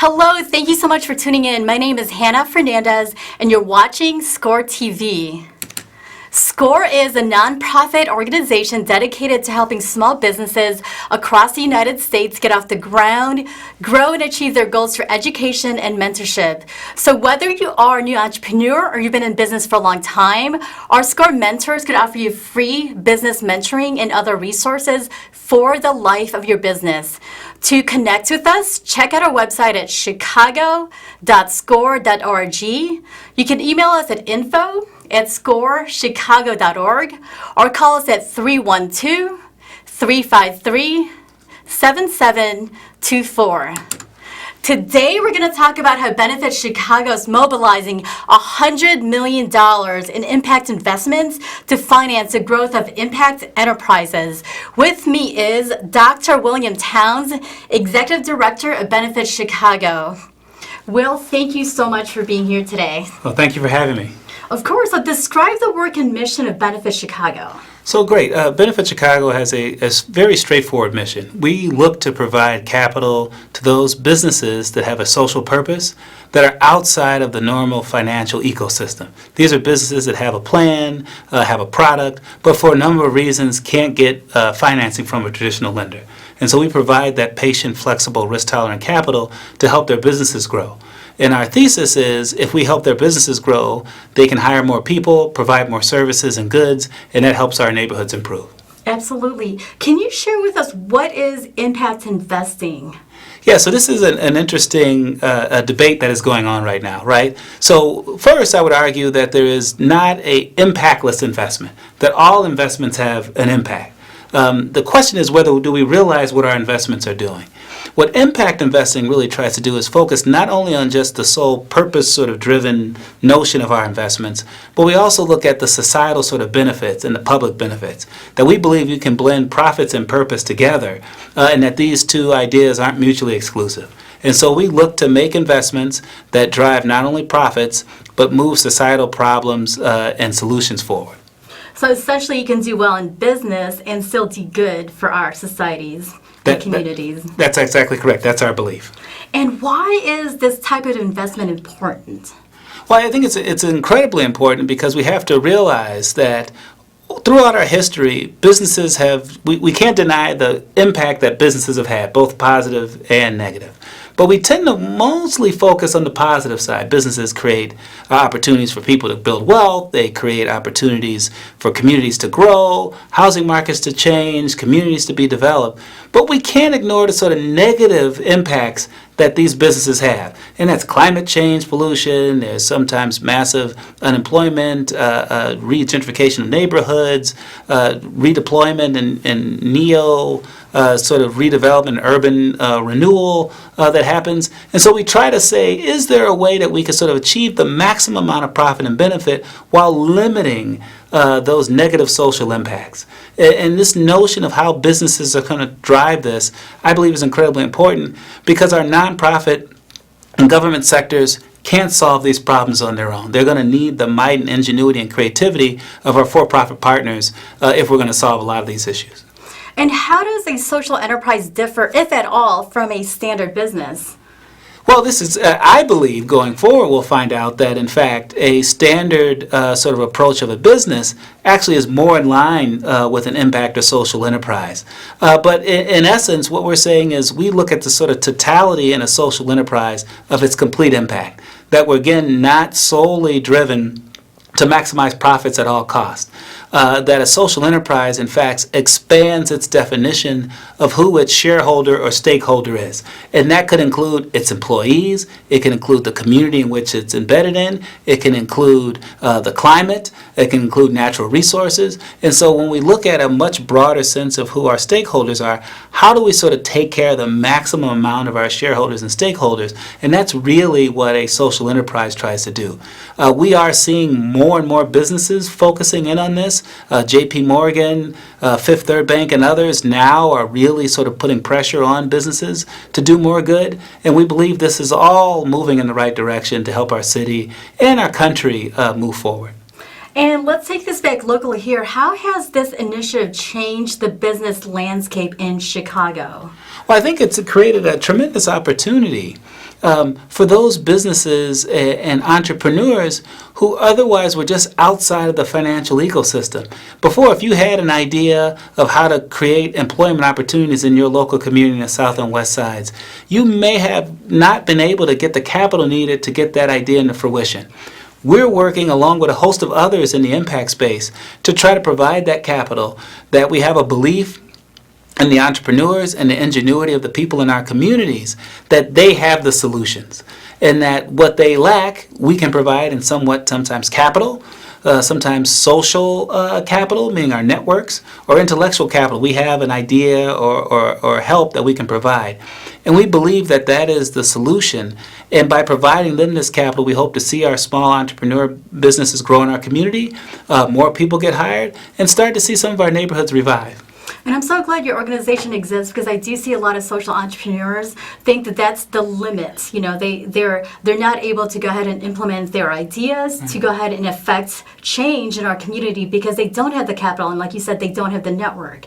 Hello, thank you so much for tuning in. My name is Hannah Fernandez, and you're watching SCORE TV. SCORE is a nonprofit organization dedicated to helping small businesses across the United States get off the ground, grow, and achieve their goals through education and mentorship. So whether you are a new entrepreneur or you've been in business for a long time, our SCORE mentors could offer you free business mentoring and other resources for the life of your business. To connect with us, check out our website at chicago.score.org. You can email us at info@scorechicago.org or call us at 312-353-7724. Today we're going to talk about how Benefit Chicago is mobilizing $100 million in impact investments to finance the growth of impact enterprises. With me is Dr. William Towns, Executive Director of Benefit Chicago. Will, thank you so much for being here today. Well, thank you for having me. Of course. So describe the work and mission of Benefit Chicago. So great. Benefit Chicago has a very straightforward mission. We look to provide capital to those businesses that have a social purpose that are outside of the normal financial ecosystem. These are businesses that have a plan, have a product, but for a number of reasons can't get financing from a traditional lender. And so we provide that patient, flexible, risk-tolerant capital to help their businesses grow. And our thesis is if we help their businesses grow, they can hire more people, provide more services and goods, and that helps our neighborhoods improve. Absolutely. Can you share with us what is impact investing? Yeah, so this is an interesting debate that is going on right now, right? So first, I would argue that there is not a impactless investment, that all investments have an impact. The question is whether do we realize what our investments are doing. What impact investing really tries to do is focus not only on just the sole purpose sort of driven notion of our investments, but we also look at the societal sort of benefits and the public benefits, that we believe you can blend profits and purpose together, and that these two ideas aren't mutually exclusive. And so we look to make investments that drive not only profits, but move societal problems and solutions forward. So essentially you can do well in business and still do good for our societies and communities. That's exactly correct. That's our belief. And why is this type of investment important? Well, I think it's incredibly important because we have to realize that throughout our history, businesses we can't deny the impact that businesses have had, both positive and negative. But we tend to mostly focus on the positive side. Businesses create opportunities for people to build wealth. They create opportunities for communities to grow, housing markets to change, communities to be developed. But we can't ignore the sort of negative impacts that these businesses have. And that's climate change, pollution, there's sometimes massive unemployment, regentrification of neighborhoods, redeployment and neo sort of redevelopment, urban renewal that happens. And so we try to say, is there a way that we can sort of achieve the maximum amount of profit and benefit while limiting those negative social impacts? And this notion of how businesses are going to drive this, I believe, is incredibly important because our nonprofit and government sectors can't solve these problems on their own. They're going to need the might and ingenuity and creativity of our for-profit partners if we're going to solve a lot of these issues. And how does a social enterprise differ, if at all, from a standard business? Well, this is, I believe, going forward, we'll find out that, in fact, a standard sort of approach of a business actually is more in line with an impact or social enterprise. But in essence, what we're saying is we look at the sort of totality in a social enterprise of its complete impact, that we're, again, not solely driven to maximize profits at all costs. That a social enterprise, in fact, expands its definition of who its shareholder or stakeholder is. And that could include its employees, it can include the community in which it's embedded in, it can include the climate, it can include natural resources. And so when we look at a much broader sense of who our stakeholders are, how do we sort of take care of the maximum amount of our shareholders and stakeholders? And that's really what a social enterprise tries to do. We are seeing more and more businesses focusing in on this. JP Morgan, Fifth Third Bank, and others now are really sort of putting pressure on businesses to do more good. And we believe this is all moving in the right direction to help our city and our country move forward. And let's take this back locally here. How has this initiative changed the business landscape in Chicago? Well, I think it's created a tremendous opportunity for those businesses and entrepreneurs who otherwise were just outside of the financial ecosystem. Before, if you had an idea of how to create employment opportunities in your local community in the South and West Sides, you may have not been able to get the capital needed to get that idea into fruition. We're working along with a host of others in the impact space to try to provide that capital, that we have a belief in the entrepreneurs and the ingenuity of the people in our communities, that they have the solutions, and that what they lack, we can provide in sometimes capital, sometimes social capital, meaning our networks, or intellectual capital. We have an idea or help that we can provide. And we believe that that is the solution. And by providing them this capital, we hope to see our small entrepreneur businesses grow in our community, more people get hired, and start to see some of our neighborhoods revive. And I'm so glad your organization exists, because I do see a lot of social entrepreneurs think that that's the limit. You know, they're not able to go ahead and implement their ideas to go ahead and affect change in our community because they don't have the capital, and like you said, they don't have the network.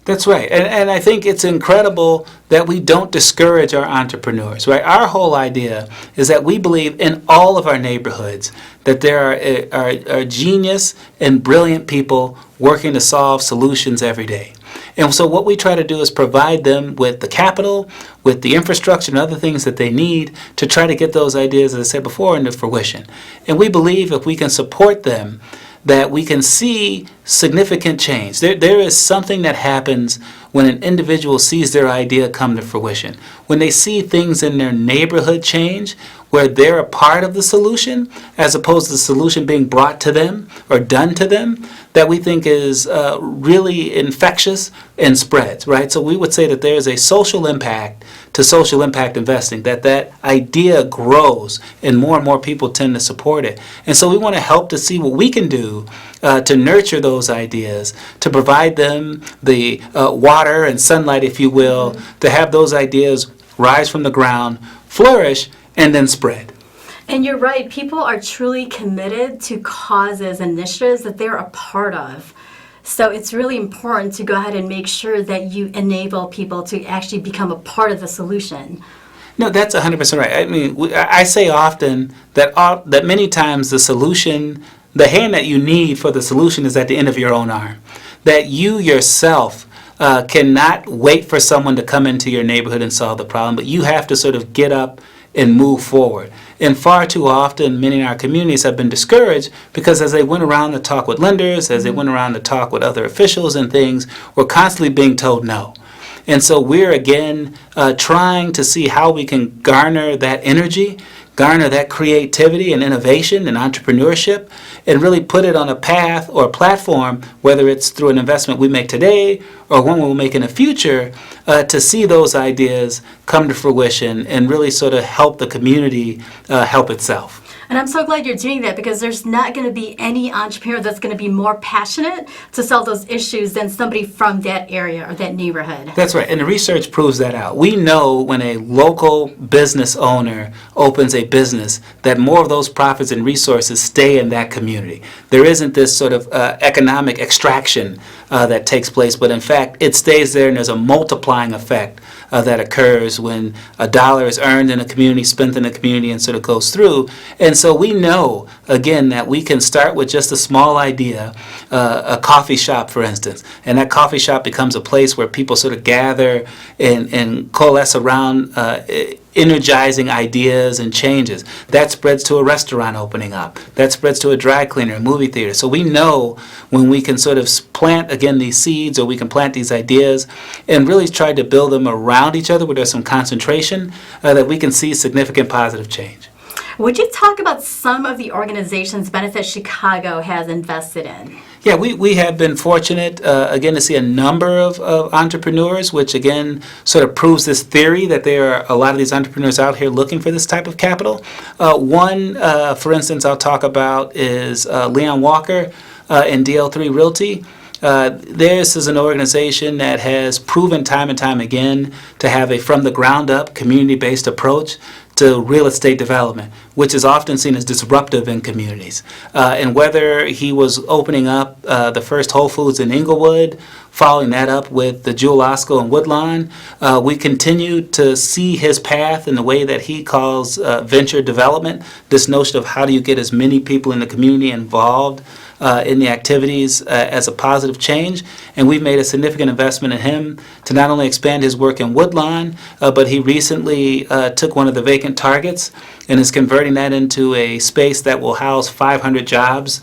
That's right. And I think it's incredible that we don't discourage our entrepreneurs, right? Our whole idea is that we believe in all of our neighborhoods that there are genius and brilliant people working to solve solutions every day. And so what we try to do is provide them with the capital, with the infrastructure and other things that they need to try to get those ideas, as I said before, into fruition. And we believe if we can support them, that we can see significant change. There is something that happens when an individual sees their idea come to fruition. When they see things in their neighborhood change, where they're a part of the solution, as opposed to the solution being brought to them or done to them, that we think is really infectious and spreads, right? So we would say that there is a social impact to social impact investing, that idea grows and more people tend to support it. And so we want to help to see what we can do to nurture those ideas, to provide them the water and sunlight, if you will, to have those ideas rise from the ground, flourish, and then spread. And you're right, people are truly committed to causes and initiatives that they're a part of. So it's really important to go ahead and make sure that you enable people to actually become a part of the solution. No, that's 100% right. I mean, I say often that many times the solution, the hand that you need for the solution is at the end of your own arm. That you yourself cannot wait for someone to come into your neighborhood and solve the problem, but you have to sort of get up and move forward. And far too often, many in our communities have been discouraged because as they went around to talk with lenders, as they went around to talk with other officials and things, we're constantly being told no. And so we're again trying to see how we can garner that energy, garner that creativity and innovation and entrepreneurship, and really put it on a path or a platform, whether it's through an investment we make today or one we'll make in the future, to see those ideas come to fruition and really sort of help the community help itself. And I'm so glad you're doing that, because there's not going to be any entrepreneur that's going to be more passionate to solve those issues than somebody from that area or that neighborhood. That's right, and the research proves that out. We know when a local business owner opens a business that more of those profits and resources stay in that community. There isn't this sort of economic extraction that takes place, but in fact it stays there, and there's a multiplying effect that occurs when a dollar is earned in a community, spent in a community, and sort of goes through. And so we know, again, that we can start with just a small idea, a coffee shop, for instance, and that coffee shop becomes a place where people sort of gather and coalesce around energizing ideas and changes. That spreads to a restaurant opening up. That spreads to a dry cleaner, a movie theater. So we know when we can sort of plant, again, these seeds, or we can plant these ideas and really try to build them around each other where there's some concentration, that we can see significant positive change. Would you talk about some of the organizations Benefit Chicago has invested in? Yeah, we have been fortunate, again, to see a number of entrepreneurs, which again sort of proves this theory that there are a lot of these entrepreneurs out here looking for this type of capital. One, for instance, I'll talk about is Leon Walker and DL3 Realty. This is an organization that has proven time and time again to have a from the ground up community-based approach to real estate development, which is often seen as disruptive in communities. And whether he was opening up the first Whole Foods in Inglewood, following that up with the Jewel Osco in Woodlawn, we continue to see his path in the way that he calls venture development, this notion of how do you get as many people in the community involved in the activities as a positive change. And we've made a significant investment in him to not only expand his work in Woodlawn, but he recently took one of the vacant targets and is converting that into a space that will house 500 jobs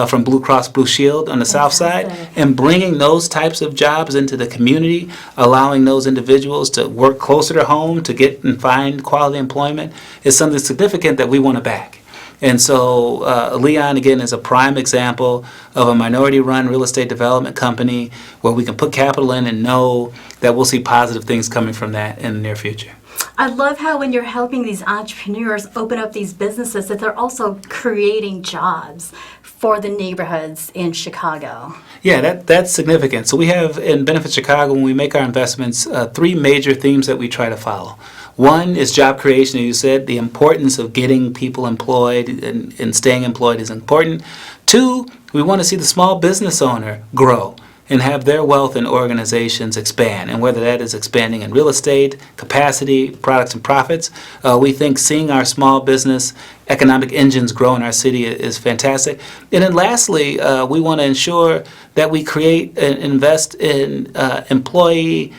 from Blue Cross Blue Shield on the south side, and bringing those types of jobs into the community, allowing those individuals to work closer to home to get and find quality employment is something significant that we want to back. And so Leon, again, is a prime example of a minority-run real estate development company where we can put capital in and know that we'll see positive things coming from that in the near future. I love how when you're helping these entrepreneurs open up these businesses that they're also creating jobs for the neighborhoods in Chicago. Yeah, that's significant. So we have in Benefit Chicago, when we make our investments, three major themes that we try to follow. One is job creation, as you said. The importance of getting people employed and staying employed is important. Two, we want to see the small business owner grow and have their wealth and organizations expand. And whether that is expanding in real estate, capacity, products, and profits, we think seeing our small business economic engines grow in our city is fantastic. And then lastly, we want to ensure that we create and invest in employee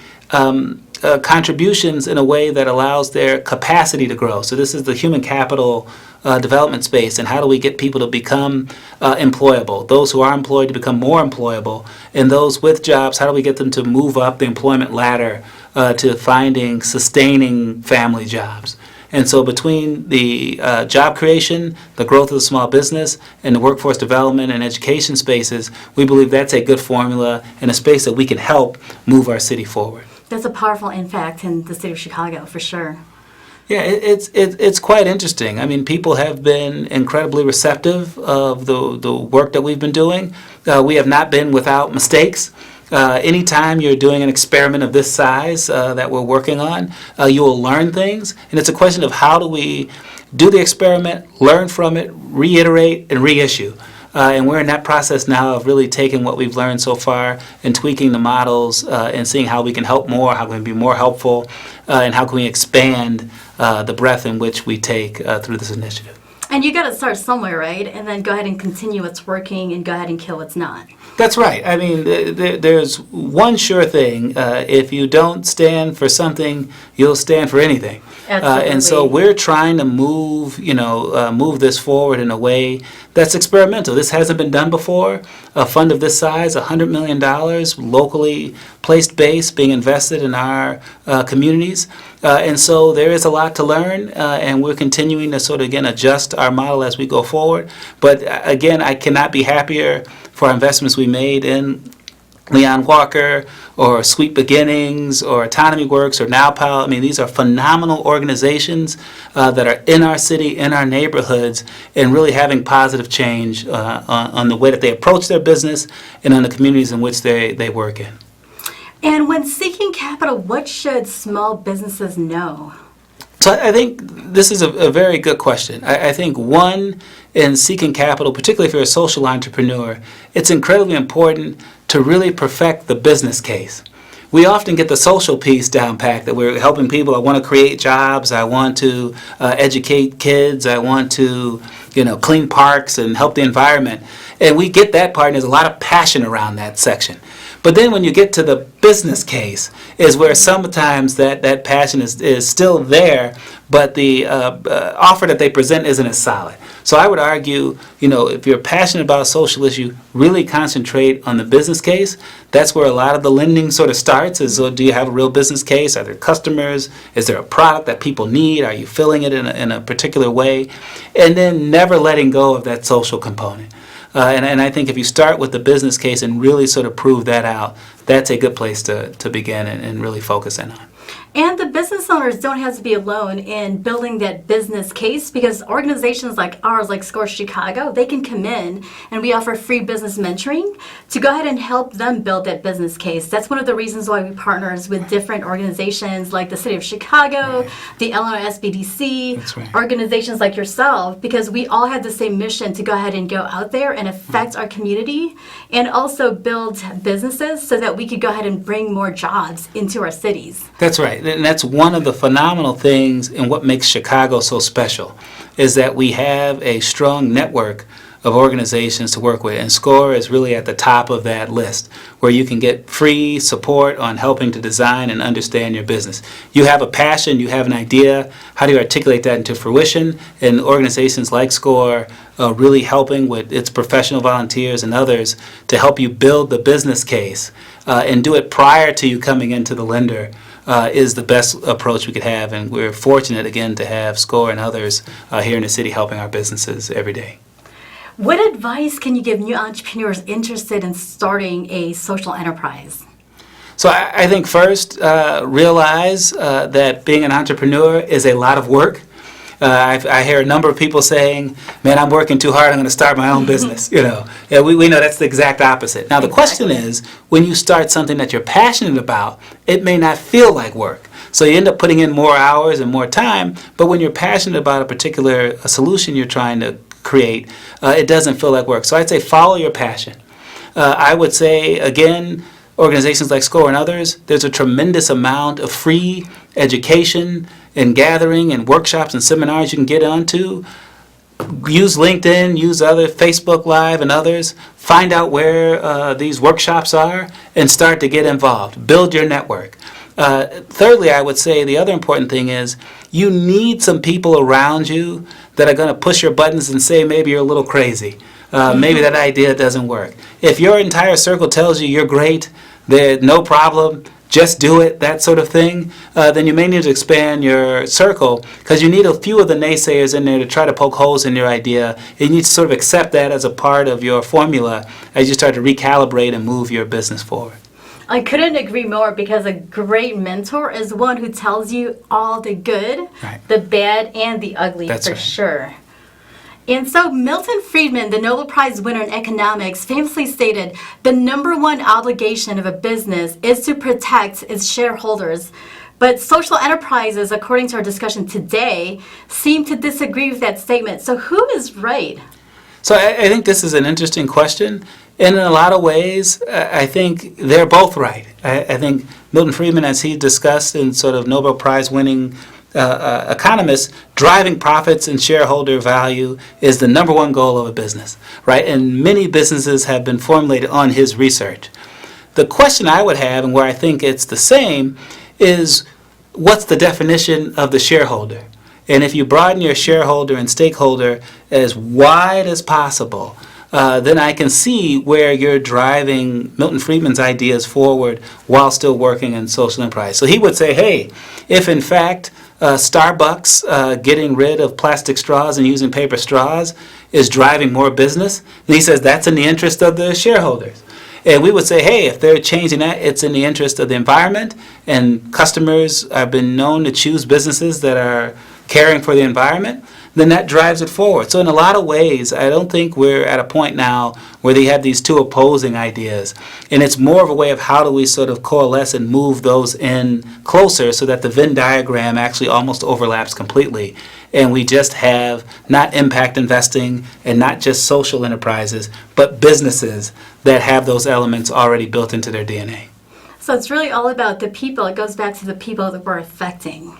contributions in a way that allows their capacity to grow. So this is the human capital development space, and how do we get people to become employable, those who are employed to become more employable, and those with jobs, how do we get them to move up the employment ladder to finding sustaining family jobs. And so between the job creation, the growth of the small business, and the workforce development and education spaces, we believe that's a good formula and a space that we can help move our city forward. That's a powerful impact in the city of Chicago, for sure. Yeah, it's quite interesting. I mean, people have been incredibly receptive of the work that we've been doing. We have not been without mistakes. Anytime you're doing an experiment of this size that we're working on, you will learn things. And it's a question of how do we do the experiment, learn from it, reiterate, and reissue. And we're in that process now of really taking what we've learned so far and tweaking the models and seeing how we can help more, how can we be more helpful, and how can we expand the breadth in which we take through this initiative. And you got to start somewhere, right? And then go ahead and continue what's working and go ahead and kill what's not. That's right. I mean, there's one sure thing. If you don't stand for something, you'll stand for anything. And so we're trying to move this forward in a way that's experimental. This hasn't been done before. A fund of this size, $100 million, locally placed base being invested in our communities. And so there is a lot to learn, and we're continuing to sort of, again, adjust our model as we go forward. But again, I cannot be happier for our investments we made in Leon Walker or Sweet Beginnings or Autonomy Works or NowPal. I mean, these are phenomenal organizations that are in our city, in our neighborhoods, and really having positive change on the way that they approach their business and on the communities in which they work in. And when seeking capital, what should small businesses know? So I think this is a very good question. I think one, in seeking capital, particularly if you're a social entrepreneur, it's incredibly important to really perfect the business case. We often get the social piece down packed, that we're helping people. I want to create jobs. I want to educate kids. I want to, clean parks and help the environment. And we get that part, and there's a lot of passion around that section. But then when you get to the business case is where sometimes that passion is still there, but the offer that they present isn't as solid. So I would argue, if you're passionate about a social issue, really concentrate on the business case. That's where a lot of the lending sort of starts, is do you have a real business case? Are there customers? Is there a product that people need? Are you filling it in a particular way? And then never letting go of that social component. And I think if you start with the business case and really sort of prove that out, that's a good place to begin and really focus in on. And the business owners don't have to be alone in building that business case, because organizations like ours, like SCORE Chicago, they can come in and we offer free business mentoring to go ahead and help them build that business case. That's one of the reasons why we partners with different organizations like the City of Chicago, the Illinois SBDC, That's right. organizations like yourself, because we all have the same mission to go ahead and go out there and affect our community and also build businesses so that we could go ahead and bring more jobs into our cities. That's right. And that's one of the phenomenal things in what makes Chicago so special, is that we have a strong network of organizations to work with. And SCORE is really at the top of that list, where you can get free support on helping to design and understand your business. You have a passion, you have an idea, how do you articulate that into fruition? And organizations like SCORE really helping with its professional volunteers and others to help you build the business case and do it prior to you coming into the lender. Is the best approach we could have, and we're fortunate again to have SCORE and others here in the city helping our businesses every day. What advice can you give new entrepreneurs interested in starting a social enterprise? So I think first, realize that being an entrepreneur is a lot of work. I hear a number of people saying, "Man, I'm working too hard. I'm going to start my own business." Yeah, we know that's the exact opposite. Now, the question is, when you start something that you're passionate about, it may not feel like work. So you end up putting in more hours and more time. But when you're passionate about a particular solution you're trying to create, it doesn't feel like work. So I'd say follow your passion. I would say again, organizations like SCORE and others, there's a tremendous amount of free education and gathering and workshops and seminars you can get onto. Use LinkedIn, use other Facebook Live and others. Find out where these workshops are and start to get involved. Build your network. Thirdly, I would say the other important thing is you need some people around you that are going to push your buttons and say maybe you're a little crazy. Maybe that idea doesn't work. If your entire circle tells you you're great, there's no problem, just do it, that sort of thing, then you may need to expand your circle, because you need a few of the naysayers in there to try to poke holes in your idea. And you need to sort of accept that as a part of your formula as you start to recalibrate and move your business forward. I couldn't agree more, because a great mentor is one who tells you all the good, Right. the bad, and the ugly. That's for right. sure. And so Milton Friedman, the Nobel Prize winner in economics, famously stated, "The number one obligation of a business is to protect its shareholders." But social enterprises, according to our discussion today, seem to disagree with that statement. So who is right? So I think this is an interesting question. And in a lot of ways, I think they're both right. I think Milton Friedman, as he discussed in sort of Nobel Prize winning economists, driving profits and shareholder value is the number one goal of a business, right? And many businesses have been formulated on his research. The question I would have, and where I think it's the same, is what's the definition of the shareholder? And if you broaden your shareholder and stakeholder as wide as possible, then I can see where you're driving Milton Friedman's ideas forward while still working in social enterprise. So he would say, hey, if in fact Starbucks getting rid of plastic straws and using paper straws is driving more business, then he says that's in the interest of the shareholders. And we would say, hey, if they're changing that, it's in the interest of the environment, and customers have been known to choose businesses that are caring for the environment, then that drives it forward. So in a lot of ways, I don't think we're at a point now where they have these two opposing ideas. And it's more of a way of how do we sort of coalesce and move those in closer so that the Venn diagram actually almost overlaps completely. And we just have not impact investing and not just social enterprises, but businesses that have those elements already built into their DNA. So it's really all about the people. It goes back to the people that we're affecting.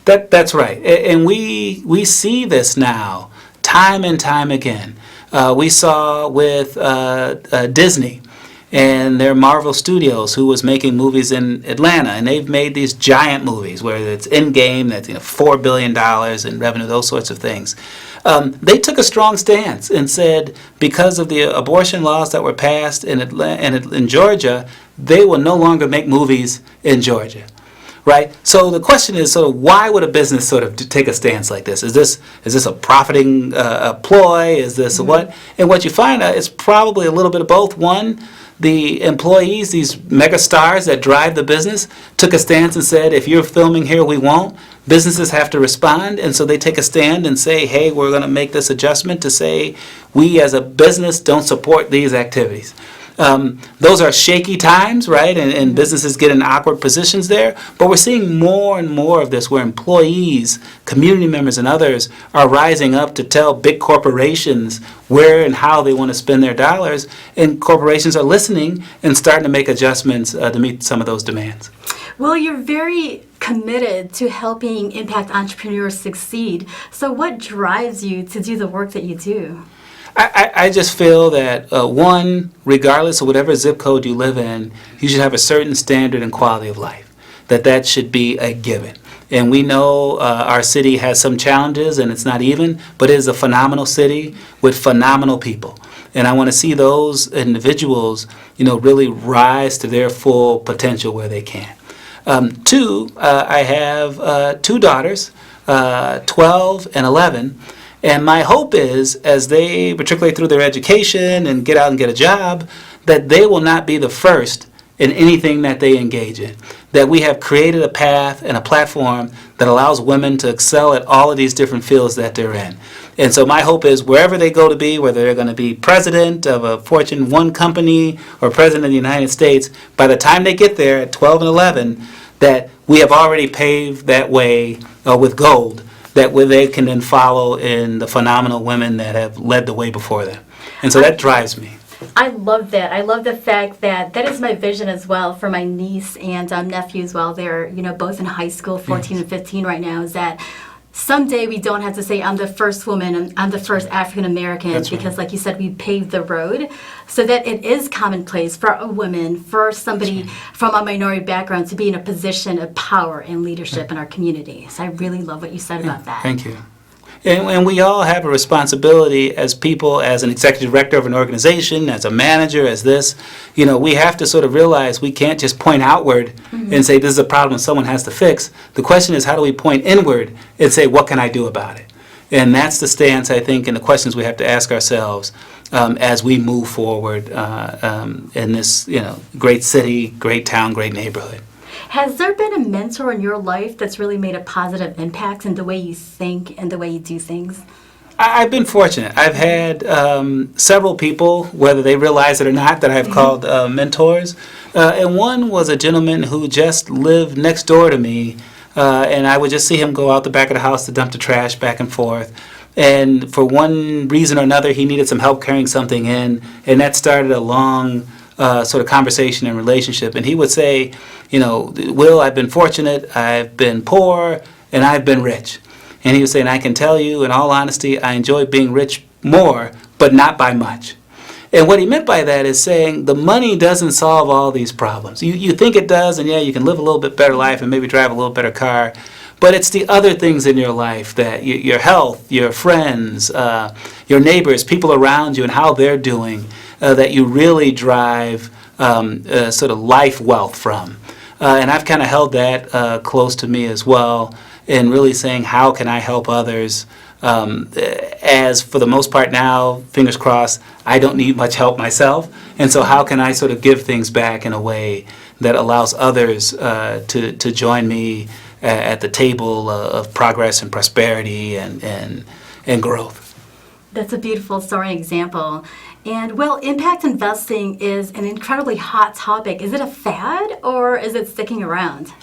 That's right. And we see this now time and time again. We saw with Disney and their Marvel Studios, who was making movies in Atlanta, and they've made these giant movies, whether it's Endgame, that's $4 billion in revenue, those sorts of things. They took a strong stance and said because of the abortion laws that were passed in Georgia, they will no longer make movies in Georgia. right? So the question is sort of why would a business sort of take a stance like this? Is this a profiting ploy? Is this what? And what you find out is probably a little bit of both. One, the employees, these mega stars that drive the business, took a stance and said, if you're filming here, we won't. Businesses have to respond, and so they take a stand and say, hey, we're going to make this adjustment to say we as a business don't support these activities. Those are shaky times, right? And businesses get in awkward positions there. But we're seeing more and more of this where employees, community members, and others are rising up to tell big corporations where and how they want to spend their dollars. And corporations are listening and starting to make adjustments to meet some of those demands. Well, you're very committed to helping impact entrepreneurs succeed. So what drives you to do the work that you do? I just feel that, one, regardless of whatever zip code you live in, you should have a certain standard and quality of life, that should be a given. And we know our city has some challenges and it's not even, but it is a phenomenal city with phenomenal people. And I want to see those individuals, really rise to their full potential where they can. Two, I have two daughters, 12 and 11. And my hope is, as they matriculate through their education and get out and get a job, that they will not be the first in anything that they engage in. That we have created a path and a platform that allows women to excel at all of these different fields that they're in. And so my hope is wherever they go to be, whether they're going to be president of a Fortune 1 company or president of the United States, by the time they get there at 12 and 11, that we have already paved that way with gold, that where they can then follow in the phenomenal women that have led the way before them. And so that drives me. I love that. I love the fact that is my vision as well for my niece and nephew as well. They're, both in high school, 14 and 15 right now, is that someday we don't have to say I'm the first woman, I'm the first African American, because like you said, we paved the road so that it is commonplace for a woman, for somebody from a minority background to be in a position of power and leadership in our community. So I really love what you said about that. Thank you. And we all have a responsibility as people, as an executive director of an organization, as a manager, as this. We have to sort of realize we can't just point outward and say this is a problem someone has to fix. The question is, how do we point inward and say, what can I do about it? And that's the stance, I think, and the questions we have to ask ourselves as we move forward in this great city, great town, great neighborhood. Has there been a mentor in your life that's really made a positive impact in the way you think and the way you do things? I've been fortunate. I've had several people, whether they realize it or not, that I've called mentors. And one was a gentleman who just lived next door to me, and I would just see him go out the back of the house to dump the trash back and forth. And for one reason or another, he needed some help carrying something in, and that started a long sort of conversation and relationship. And he would say, Will, I've been fortunate, I've been poor, and I've been rich. And he was saying, I can tell you, in all honesty, I enjoy being rich more, but not by much. And what he meant by that is saying the money doesn't solve all these problems. You think it does, and you can live a little bit better life and maybe drive a little better car, but it's the other things in your life, that your health, your friends, your neighbors, people around you and how they're doing, that you really drive sort of life wealth from. And I've kind of held that close to me as well, in really saying, how can I help others? As for the most part now, fingers crossed, I don't need much help myself. And so how can I sort of give things back in a way that allows others to join me at the table of progress and prosperity and growth? That's a beautiful story example. And well, impact investing is an incredibly hot topic. Is it a fad or is it sticking around?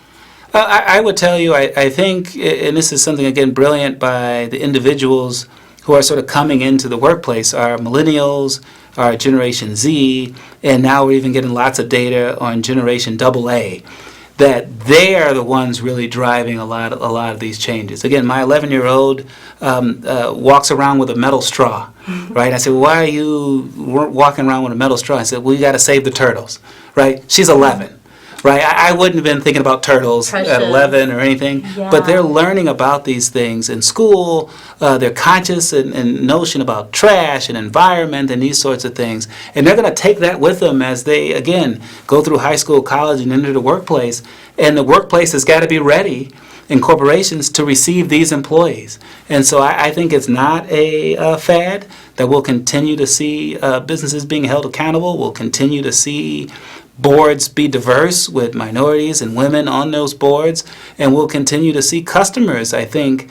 I would tell you, I think, and this is something, again, brilliant by the individuals who are sort of coming into the workplace, our millennials, our Generation Z, and now we're even getting lots of data on Generation AA, that they are the ones really driving a lot of these changes. Again, my 11-year-old walks around with a metal straw, right? I said, well, why are you walking around with a metal straw? I said, well, you got to save the turtles, right? She's 11. right? I wouldn't have been thinking about turtles at Precious. 11 or anything, Yeah. but they're learning about these things in school. They're conscious and notion about trash and environment and these sorts of things. And they're going to take that with them as they, again, go through high school, college, and into the workplace. And the workplace has got to be ready in corporations to receive these employees. And so I think it's not a fad, that we'll continue to see businesses being held accountable. We'll continue to see boards be diverse with minorities and women on those boards. And we'll continue to see customers, I think,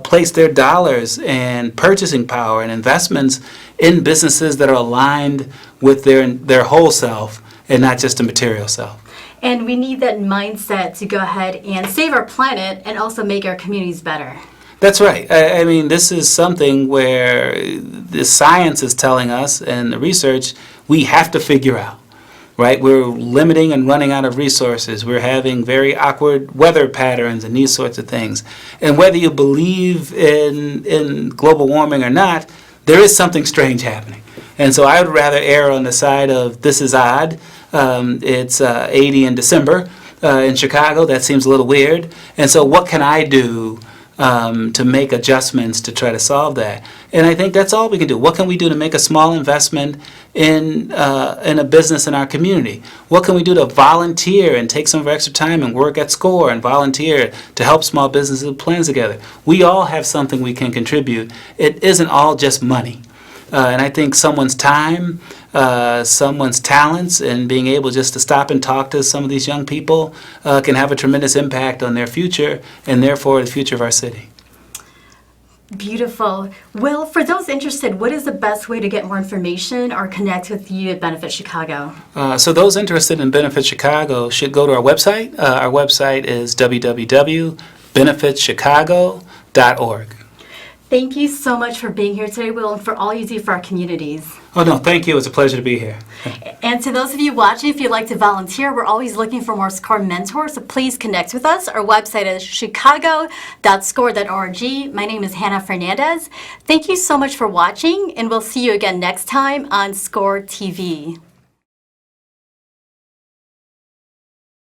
place their dollars and purchasing power and investments in businesses that are aligned with their whole self and not just a material self. And we need that mindset to go ahead and save our planet and also make our communities better. That's right. I mean, this is something where the science is telling us and the research we have to figure out, right? We're limiting and running out of resources. We're having very awkward weather patterns and these sorts of things. And whether you believe in global warming or not, there is something strange happening. And so I would rather err on the side of this is odd. It's 80 in December in Chicago. That seems a little weird. And so what can I do to make adjustments to try to solve that? And I think that's all we can do. What can we do to make a small investment in a business in our community? What can we do to volunteer and take some of our extra time and work at SCORE and volunteer to help small businesses put plans together? We all have something we can contribute. It isn't all just money. And I think someone's time, someone's talents, and being able just to stop and talk to some of these young people can have a tremendous impact on their future and therefore the future of our city. Beautiful. Well, for those interested, what is the best way to get more information or connect with you at Benefit Chicago? So those interested in Benefit Chicago should go to our website. Our website is www.benefitchicago.org. Thank you so much for being here today, Will, and for all you do for our communities. Oh, no, thank you. It's a pleasure to be here. And to those of you watching, if you'd like to volunteer, we're always looking for more SCORE mentors, so please connect with us. Our website is chicago.score.org. My name is Hannah Fernandez. Thank you so much for watching, and we'll see you again next time on SCORE TV.